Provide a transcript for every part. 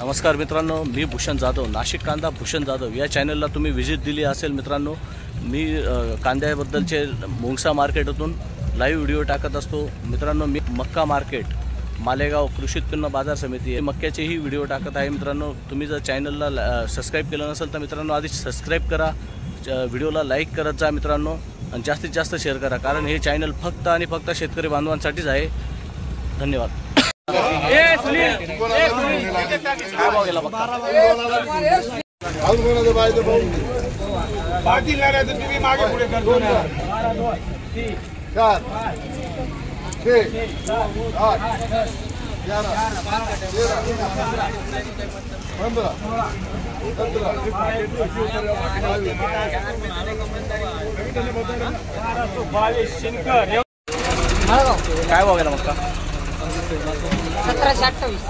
नमस्कार मित्रांनो, मी भूषण जाधव, नाशिक कांदा भूषण जाधव या चॅनलला तुम्ही व्हिजिट दिली असेल मित्रांनो। मी कांद्याबद्दलचे मोंगसा मार्केटतून लाईव्ह व्हिडिओ टाकत असतो मित्रांनो। मी मक्का मार्केट मालेगाव कृषी उत्पन्न बाजार समिती मक्याचेही व्हिडिओ टाकत आहे मित्रांनो। तुम्ही जर चॅनलला सबस्क्राईब केलं नसेल तर मित्रांनो आधी सबस्क्राईब करा, व्हिडिओला लाईक करत जा मित्रांनो आणि जास्तीत जास्त शेअर करा, कारण हे चॅनल फक्त आणि फक्त शेतकरी बांधवांसाठीच आहे। धन्यवाद। काय भाव गेला बघा? पार्टी ला रहे तो तुम्ही मागे पुढे करतो ना। 4 6 8 11 12 काय भाव गेला मक्का? 1728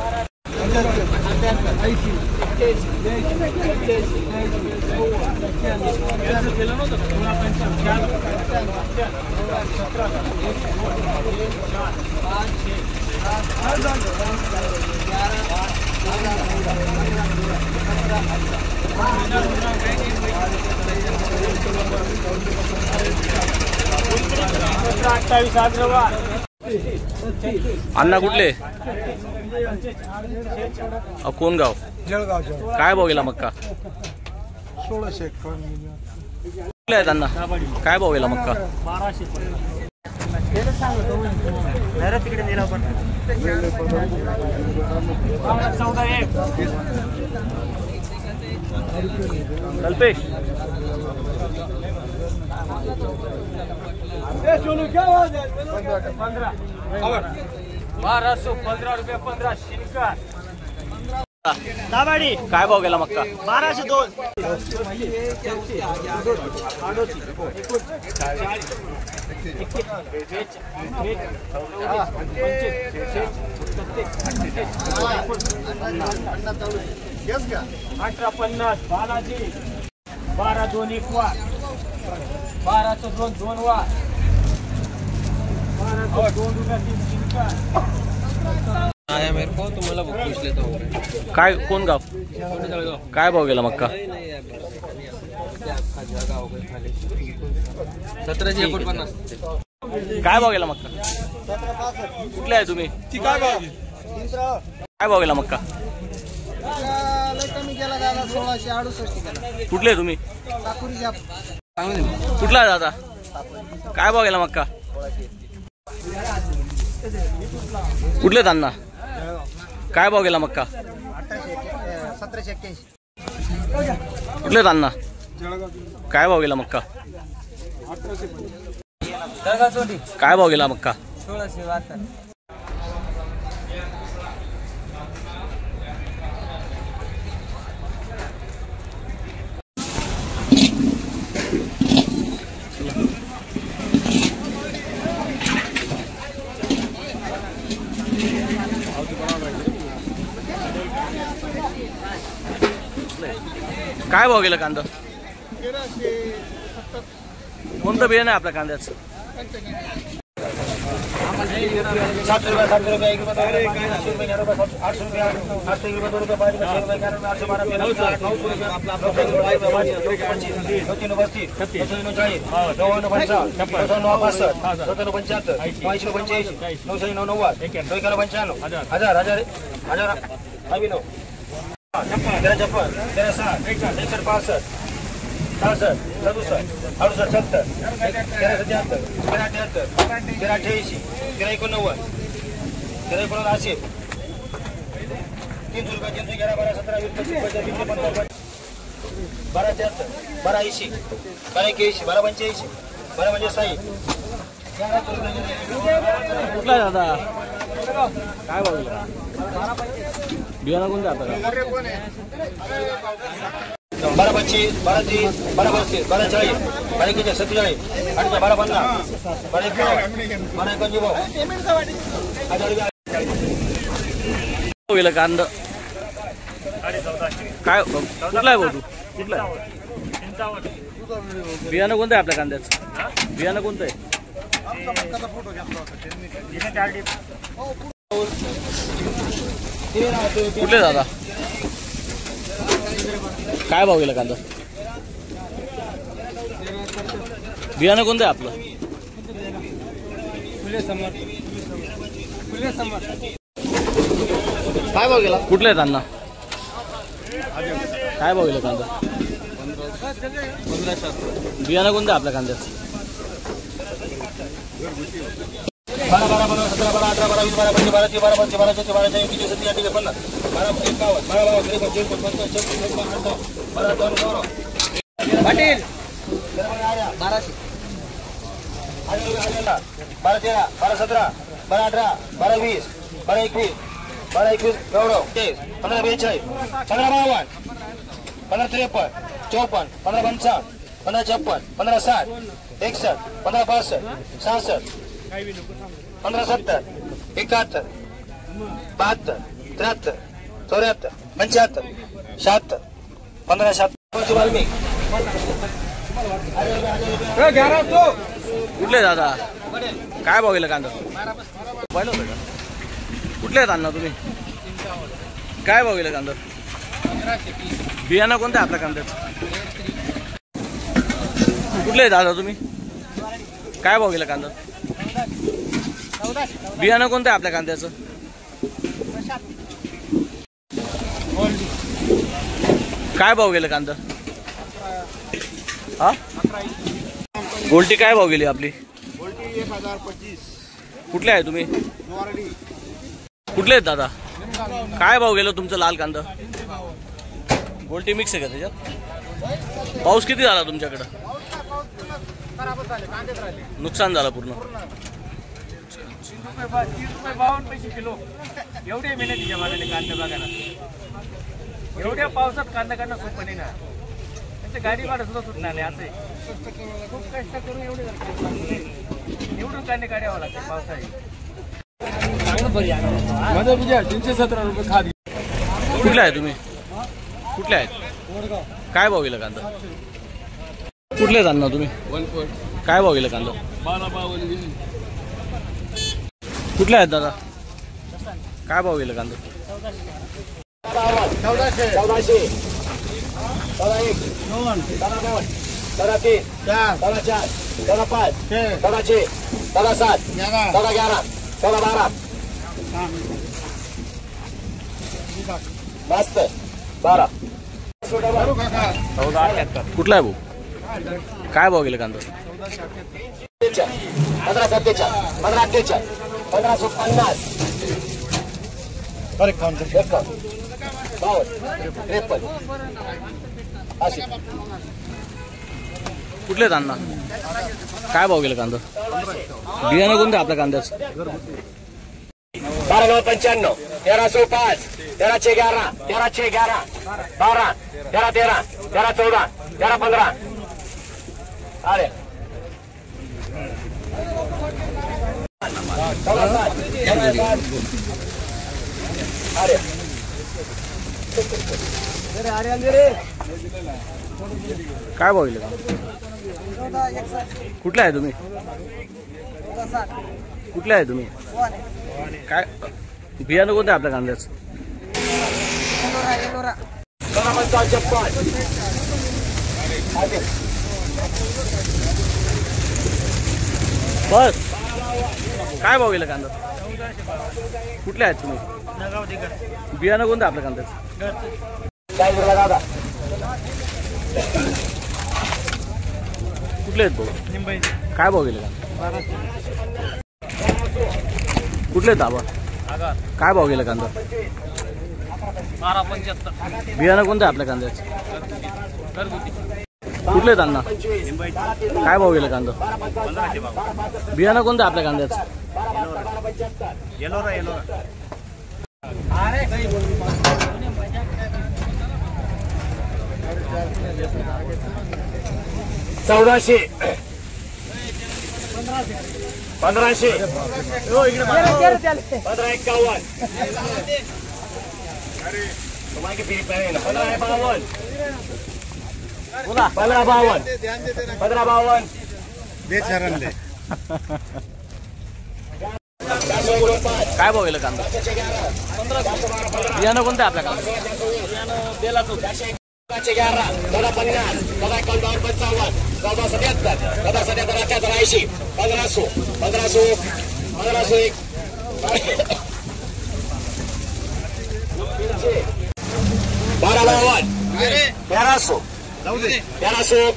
अण्णा कुठले? कोण गाव? जळगाव। काय भाव गेला मक्का? 1651 कुठले आहेत अण्णा? काय भाव गेला मक्का? 1200 तिकडे दिला पण 14 कल्पेश क्या 1215 रुपये 15 शिनकर दाबाडी। काय भाव गेला मक्का? 1202 1850 बालाजी 12 2 1 वार 12 2 2 वार 12 2 रुपये 3 शिनकर आया मेरे को तुम्हाला पूछ लेता हूँ। काय कोण गाव? काय भाव गेला मक्का? 1749 काय भाव गेला मक्का? कुठले आहे तुम्ही? काय भाव? काय भाव गेला मक्का? कमी केला दादा 1668 केला। कुठले आहे तुम्ही? साकुरीच्या कुठला आहे दादा? काय भाव गेला मक्का? कुठले आहेत अण्णा? काय भाव गेला मक्का? 1781 कुठले आहेत अण्णा? काय भाव गेला मक्का? काय भाव गेला मक्का? 1672 काय भाव गेला कांदा? कोणतं बियाणं आहे आपल्या कांद्याचं? 7 रुपये 7 रुपये 1 रुपये 800 रुपये 800 रुपये 800 रुपये 2 रुपये 5 रुपये 6 रुपये 11 रुपये 812 रुपये 900 रुपये आपला 900 रुपये कुठला दादा? काय भाव गेला? बियाणं कोणतं आता? 12 25 12 30 12 32 12 40 12 41 47 8 12 50 12 गेलं कांदा? काय कुठला आहे भाऊ तू? कुठला आहे? बियाणं कोणतं आहे आपल्या कांद्याचं? बियाणं कोणतं आहे? कुठले दादा? काय भाव गेला कांदा? बियाणं कोणतं आहे आपलं? काय भाव गेला? कुठले आहेत अण्णा? काय भाव गेला कांदा? 1500. बियाणं कोणतं आहे आपल्या कांद्याचं? 12 12 12 17 12 18 12 20 12 25 12 30 12 32 12 33 40 41 50 12 51 12 52 53 54 55 पाटील 1200 12 13 12 17 12 18 12 20 12 21 12 21 एवढं 15 42 15 52 15 53 54 15 55 15 56 15 60 61 15 62 66 15 70 71 72 73 74 75 76 15 76 वाल्मिक कुठले दादा? काय भाव गेला कांदा? पाहिलं होतं का? कुठले आहेत अण्णा तुम्ही? काय भाव गेला कांदा? बियाणं कोणतं आहे आपल्या कांद्याचं? कुठले आहे दादा तुम्ही? काय भाव गेला कांदा? बियाणं कोणतं आहे आपल्या कांद्याचं? काय भाव गेला कांदा? हा, गोल्टी काय भाव गेली आपली? 1025. कुठले आहे तुम्ही? कुठले आहेत दादा? काय भाव गेलं तुमचं लाल कांदा? गोल्टी मिक्स आहे का त्याच्यात? पाऊस किती झाला तुमच्याकडं? नुकसान झालं पूर्ण. 52 पैसे किलो एवढे मेहनतीच्या मानाने कांदा बघा ना. एवढ्या पावसात कांदा काढणं सोपं नाही ना. त्यांचं गाडी भाडं सुद्धा सुटणार नाही. असं खूप कष्ट करून निवडून कांदे काढावं लागते पावसाळी. माझा विजय 317 रुपये खात. कुठले आहे तुम्ही? कुठले आहेत? काय भाव गेला कांदा? कुठले आहेत अण्णा तुम्ही? काय भाव गेला कांदा? 1252. कुठले आहेत दादा? काय भाव गेला कांदा? 1400 14 1 14 2 14 3 14 4 14 5 14 6 14 7 14 11 14 12 मस्त 12 कुठला आहे भाऊ? काय भाव गेला कांदा? 15 47 15 48 1550 52 53 80 कुठले आहेत अण्णा? काय भाव गेला कांदा? बियाणं कोणतं आपल्या कांद्याचं? 12 95 1305 1311 1311 12 13 13 13 14 13 15 अरे काय भाव गेला? कुठले आहे तुम्ही? कुठले आहे तुम्ही? काय बियाणं कोणतं आहे आपल्या कांद्याचं? 56 बस. काय भाव गेला कांदा? कुठले आहेत तुम्ही? बियाणं कोणतं आपल्या कांद्याचं? काय बोलला दादा कुठले आहेत भाऊ? काय भाव गेले कांदा? कुठले आहेत आबा? काय भाव गेला कांदा? 1275 बियाणं कोणतं आहे आपल्या कांद्याचं? कुठले आहेत अण्णा? काय भाव गेला कांदा? बियाणं कोणतं आहे आपल्या कांद्याचं? येलोरा 1400 1500 1551 तुम्हाला किती पेन 1552 बोला. 1552 1552 बेचारणले काय भाव गेला कांदा? बियाणं कोणतं आहे आपल्या कांदा? 11, 1450, 1451, 1477, 1477, 80, 1500, 1500, 1500 एक 1252, 1300, 1300, 1301,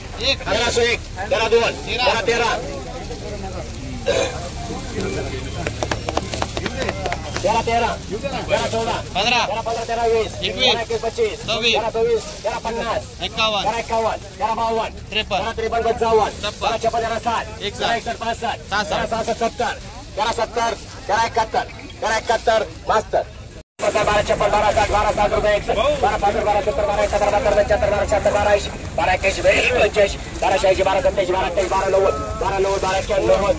1302, 1313, 13 14, 15, 13 20, 21, 25, 24, 13 50, 51, 51, 52, 53, 55, 56, 57, 61, 65, 13 70, 13 71, 13 71, master. 12 56, 12 60, 12 60 रुपये 61, 12 65, 12 70, 12 71, 12 75, 12 76, 12 80, 12 81, 85, 12 86, 12 27, 12 28, 12 90, 12 90, 12 91,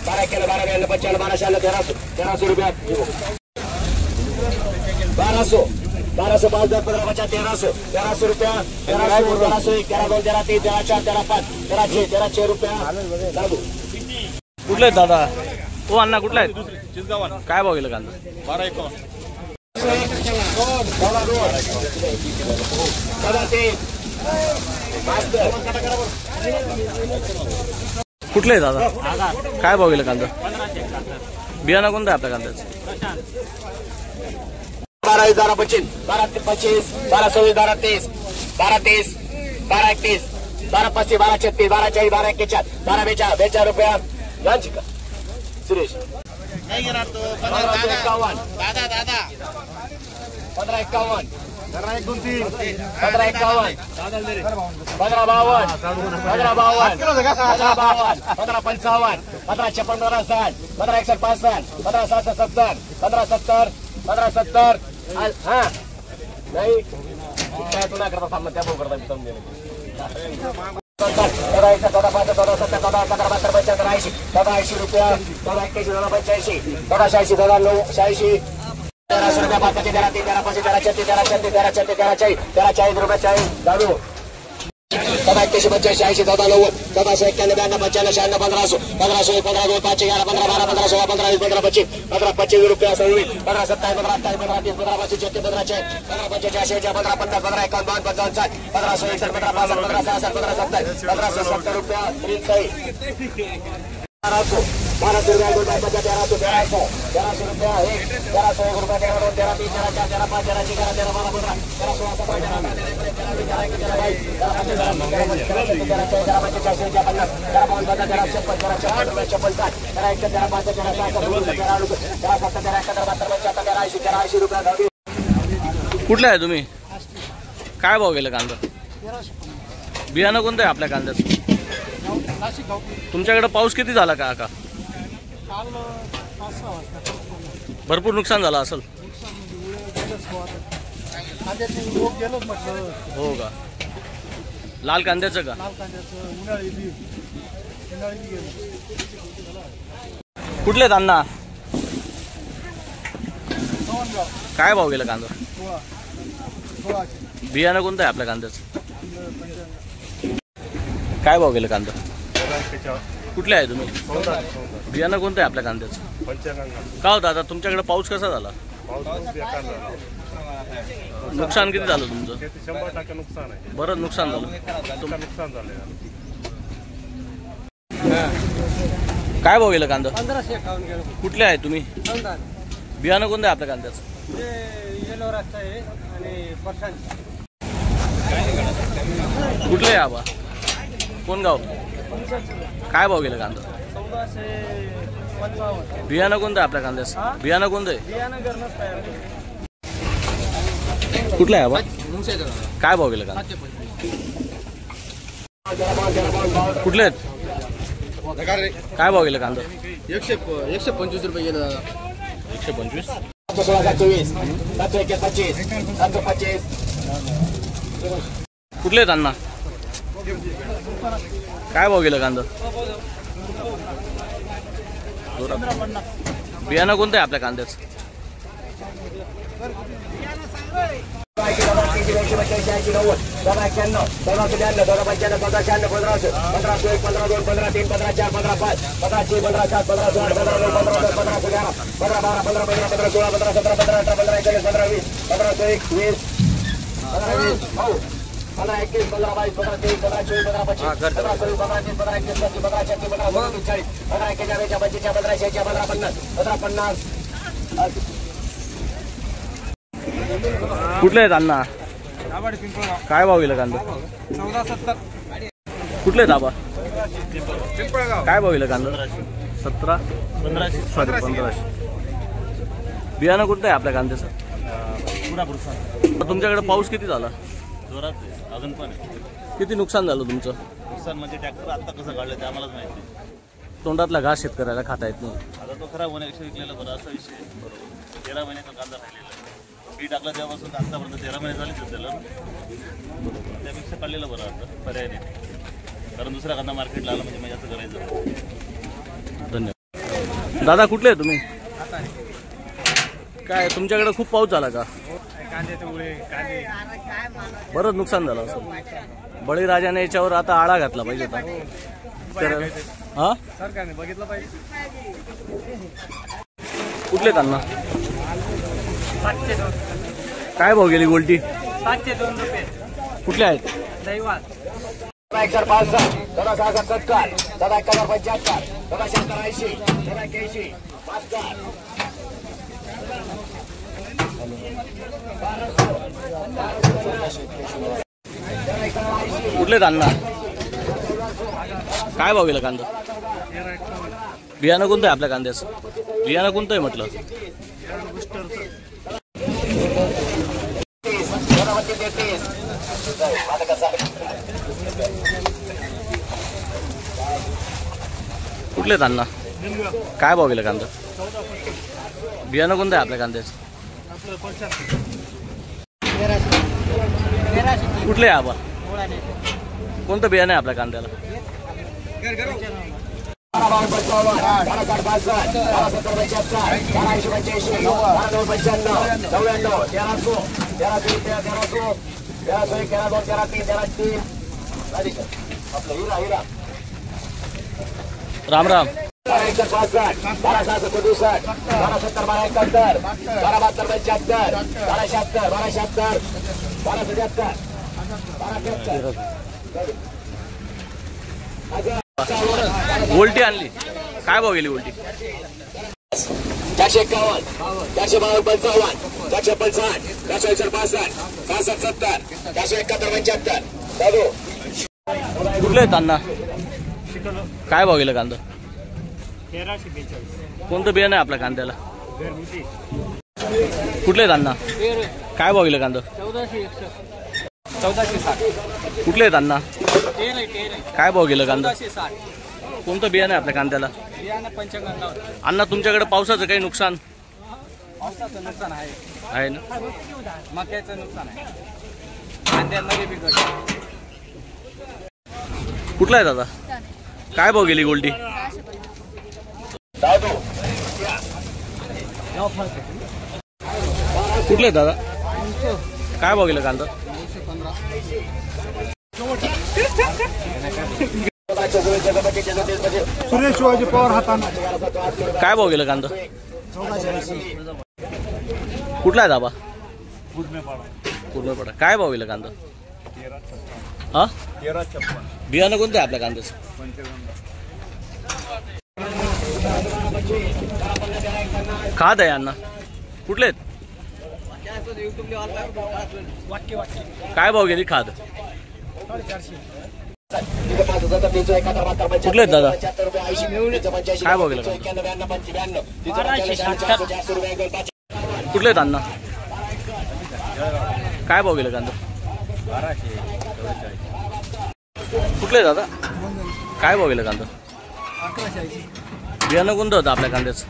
12 91, 12 92, 95, 12 96, 1300 रुपये 1200, 1200, 5, 10, 15, 50, 1300 रुपया 1300, 1201, 13 2, 13 3, 13 4, 13 5, 13 6 रुपया लागू. कुठले आहेत दादा? हो अण्णा कुठला आहेत? काय भाव गेलं कांदा? 1251. कुठले आहे दादा? काय भाव गेलं कांदा? बियाणं कोणतं आहे आपल्या कांद्याचं? 12 12 25, 12 25, 12 26, 12 30, 12 30, 12 31, 12 35, 12 36, 12 40, 12 41, 12 42 रुपया लंच का सुरेश 15 51, 15 51, 15 51, 15 52, 15 52, 15 55, 15 56, 15 60, 15 61, 65, 15 67, 70, 15 70, 15 70. हाँ नहीं क्या तू ना करता सामने क्या वो करता समझे नहीं 14 14 14 15 14 17 14 17 15 80 80 रुपया 14 81 85 14 86 14 9 86 1300 रुपया 5 13 13 5 13 36 13 36 13 36 13 40 रुपया चाहिए दारू 14 81 85 80 14 90 14 91 92 95 96 1500 1500 15 2 5 11 15 12 15 16 15 15 25 15 25 रुपया सही 15 27 15 28 15 30 15 25 36 15 40 15 25 86 15 50 15 51 55 60 15 61 15 65 15 66 15 70 1570 रुपया सही 1200 रुपया 1300 रुपया 1301 रुपया 13 2 13 3 13 4 13 5 13 6 13 12 15 13 16 17 कुठले आहे तुम्ही? काय भाव गेलं कांदा? बियाणं कोणतं आहे आपल्या कांद्याचं? तुमच्याकडे पाऊस किती झाला का का? भरपूर नुकसान झालं असेल. हो का? लाल कांद्याचं का? कुठले आहेत अण्णा? काय भाव गेला कांदा? बियाणं कोणतं आहे आपल्या कांद्याचं? काय भाव गेलं कांदा? कुठले आहे तुम्ही? बियाणं कोणतं आहे आपल्या कांद्याचं? का हो दादा तुमच्याकडे पाऊस कसा झाला? नुकसान किती झालं तुमचं? 100% नुकसान आहे. बरं नुकसान झालं. नुकसान झालं. काय भाव गेलं कांदा? 1551 गेलो. कुठले आहे तुम्ही? समजा बियाणं कोणतं आहे आपल्या कांद्याचं? हे येलो रस्ता आहे आणि पठाण कुठले आहे आबा? कोण गाव? काय भाव गेलं कांदा? 1455. बियाणं कोणतं आहे आपल्या कांद्याचं? बियाणं कोणतं आहे? बियाणं करणंच तयार आहे. कुठलं आहे आबा? काय भाव गेलं कांदा? कुठले आहेत? काय भाव गेलं कांदा? 125 रुपये गेलं. 125. 16 24 25 25 कुठले आहेत अण्णा? काय भाव गेलं कांदा? बियाणं कोणतं आहे आपल्या कांद्याचं? 15 15, 21, 15, 22, 15, 23, 15, 24, 15, 25, 15, 16, 15, 30, 15, 31, 32, 15, 36, 15, 39, 40, 15, 41, 42, 15, 50, 15, 50. कुठले आहेत अण्णा? काय भाव गेलं कांदा? 1470. कुठले दाबा? काय भाव गेलं कांदा? 17, 1500. बियाणं कुठलं आहे आपल्या कांद्याचं? तुमच्याकडे पाऊस किती झाला? जोरात आहे, अजून पण आहे. किती नुकसान झालं तुमचं? नुकसान म्हणजे ट्रॅक्टर आता कसं काढलं ते आम्हालाच माहिती. तोंडातला घास शेतकऱ्याला खाता येत नाही. आता तो खराब होण्यापेक्षा विकलेला बरं असा विषय आहे. बरोबर 13 महिन्याचा कांदा राहिलेला आहे. बी टाकला तेव्हापासून आतापर्यंत 13 महिने झाले त्याला. त्यापेक्षा काढलेलं बरं आता पर्याय नाही. कारण दुसरा कांदा मार्केटला आला म्हणजे मग असं करायचं. धन्यवाद. दादा कुठले आहे तुम्ही? काय तुमच्याकडे खूप पाऊस झाला का? बरंच नुकसान झालं असं. बळीराजाने याच्यावर आता आळा घातला पाहिजे होता. तर हा सरकारने बघितलं पाहिजे. कुठले त्यांना 702. काय भाव गेली गोल्टी? 702 रुपये. कुठले आहेत? दैवात. 1,500, 1,670, 1,71,75, 1,76,80, 1,81,80, 5,000. कुठले अण्णा? काय भाव गेला कांदा? बियाणं कोणतं आहे आपल्या कांद्याचं? बियाणं कोणतं आहे म्हटलं? कुठले अण्णा? काय भाव गेला कांदा? बियाणं कोणतं आहे आपल्या कांद्याचं? कुठले आहे आबा? कोणतं बियाणं आहे आपल्या कांद्याला? 12,65, राम राम. 12,67, 12,67, 12,70, 12,71, 12,72, 12,75, 12,76, 12,77, 12,77. गोल्टी आणली. काय भाव गेली गोल्टी? 451, 452, 55, 455, 465, 470, 471, 75. दादू कुठले आहेत अण्णा? काय भाव गेलं कांदा? 1342. कोणतं बियाणं आहे आपल्या कांद्याला? कुठले आहेत अण्णा? काय भाव गेलं कांदा? 1461. 1460. कुठले आहेत अण्णा? 13. काय भाव गेलं कांदा? 1460. कोणतं बियाणं आहे आपल्या कांद्याला? बियाणं पंचगंगा. अण्णा तुमच्याकडे पावसाचं काही नुकसान पावसाचं नुकसान आहे. आहे ना? मक्याचं नुकसान आहे. कांद्यामध्ये बिघडलं. कुठला आहे दादा? काय भाव गेली गोल्टी? दादू कुठले आहेत दादा? काय भाव गेलं कांदा? सुरेश शिवाजी पवार हाताना काय भाव गेलं कांदा? कुठला आहे दाबा? पूर्ण पडा. काय भाव गेलं कांदा? हा 13,56. बियाणं कोणतं आहे आपल्या कांद्याचं? खाद आहे अण्णा. कुठले आहेत? काय भाव गेली खाद? कुठले आहेत दादा? काय भाव गेला कांदा? कुठले आहेत अण्णा? काय भाव गेला कांदा? कुठले आहेत दादा? काय भाव गेला कांदा? बियाणं कोणतं होतं आपल्या कांद्याचं?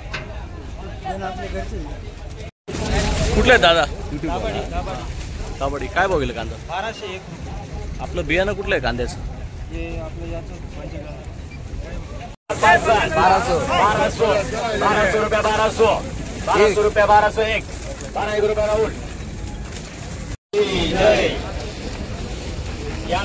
कुठले आहेत दादा? काबडी. काय भाव गेला कांदा? 1201. आपलं बियाणं कुठलं आहे कांद्याचं? हे आपलं याचं पंचगंगा. 1200 रुपये, 1200 रुपये, 1201, 12 रुपये राहुल. जय